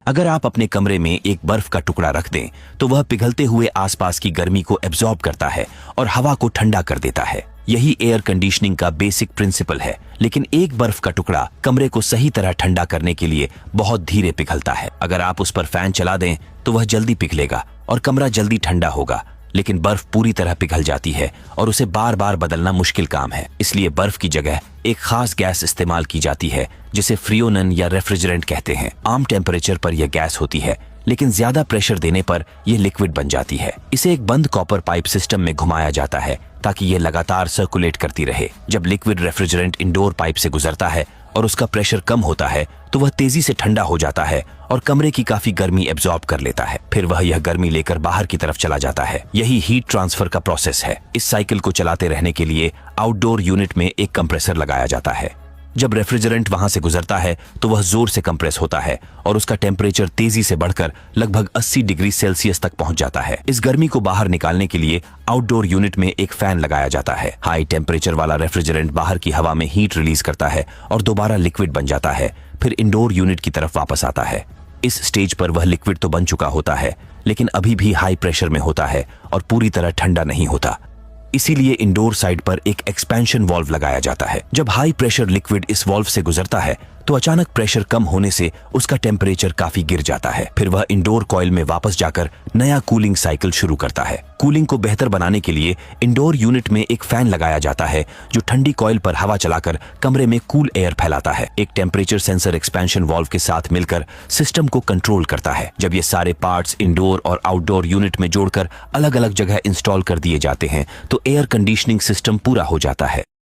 अगर आप अपने कमरे में एक बर्फ का टुकड़ा रख दें तो वह पिघलते हुए आसपास की गर्मी को एब्जॉर्ब करता है और हवा को ठंडा कर देता है। यही एयर कंडीशनिंग का बेसिक प्रिंसिपल है। लेकिन एक बर्फ का टुकड़ा कमरे को सही तरह ठंडा करने के लिए बहुत धीरे पिघलता है। अगर आप उस पर फैन चला दें तो वह जल्दी पिघलेगा और कमरा जल्दी ठंडा होगा, लेकिन बर्फ पूरी तरह पिघल जाती है और उसे बार बार बदलना मुश्किल काम है। इसलिए बर्फ की जगह एक खास गैस इस्तेमाल की जाती है जिसे फ्रियोनन या रेफ्रिजरेंट कहते हैं। आम टेम्परेचर पर यह गैस होती है, लेकिन ज्यादा प्रेशर देने पर यह लिक्विड बन जाती है। इसे एक बंद कॉपर पाइप सिस्टम में घुमाया जाता है ताकि यह लगातार सर्कुलेट करती रहे। जब लिक्विड रेफ्रिजरेंट इंडोर पाइप से गुजरता है और उसका प्रेशर कम होता है तो वह तेजी से ठंडा हो जाता है और कमरे की काफी गर्मी एब्जॉर्ब कर लेता है। फिर वह यह गर्मी लेकर बाहर की तरफ चला जाता है। यही हीट ट्रांसफर का प्रोसेस है। इस साइकिल को चलाते रहने के लिए आउटडोर यूनिट में एक कंप्रेसर लगाया जाता है। जब रेफ्रिजरेंट वहां से गुजरता है तो वह जोर से कंप्रेस होता है और उसका टेम्परेचर तेजी से बढ़कर लगभग 80 डिग्री सेल्सियस तक पहुंच जाता है। इस गर्मी को बाहर निकालने के लिए आउटडोर यूनिट में एक फैन लगाया जाता है। हाई टेम्परेचर वाला रेफ्रिजरेंट बाहर की हवा में हीट रिलीज करता है और दोबारा लिक्विड बन जाता है, फिर इंडोर यूनिट की तरफ वापस आता है। इस स्टेज पर वह लिक्विड तो बन चुका होता है, लेकिन अभी भी हाई प्रेशर में होता है और पूरी तरह ठंडा नहीं होता। इसीलिए इंडोर साइड पर एक एक्सपेंशन वाल्व लगाया जाता है। जब हाई प्रेशर लिक्विड इस वाल्व से गुजरता है तो अचानक प्रेशर कम होने से उसका टेम्परेचर काफी गिर जाता है। फिर वह इंडोर कॉइल में वापस जाकर नया कूलिंग साइकिल शुरू करता है। कूलिंग को बेहतर बनाने के लिए इंडोर यूनिट में एक फैन लगाया जाता है जो ठंडी कॉइल पर हवा चलाकर कमरे में कूल एयर फैलाता है। एक टेम्परेचर सेंसर एक्सपेंशन वाल्व के साथ मिलकर सिस्टम को कंट्रोल करता है। जब ये सारे पार्ट्स इंडोर और आउटडोर यूनिट में जोड़कर अलग अलग जगह इंस्टॉल कर दिए जाते हैं तो एयर कंडीशनिंग सिस्टम पूरा हो जाता है।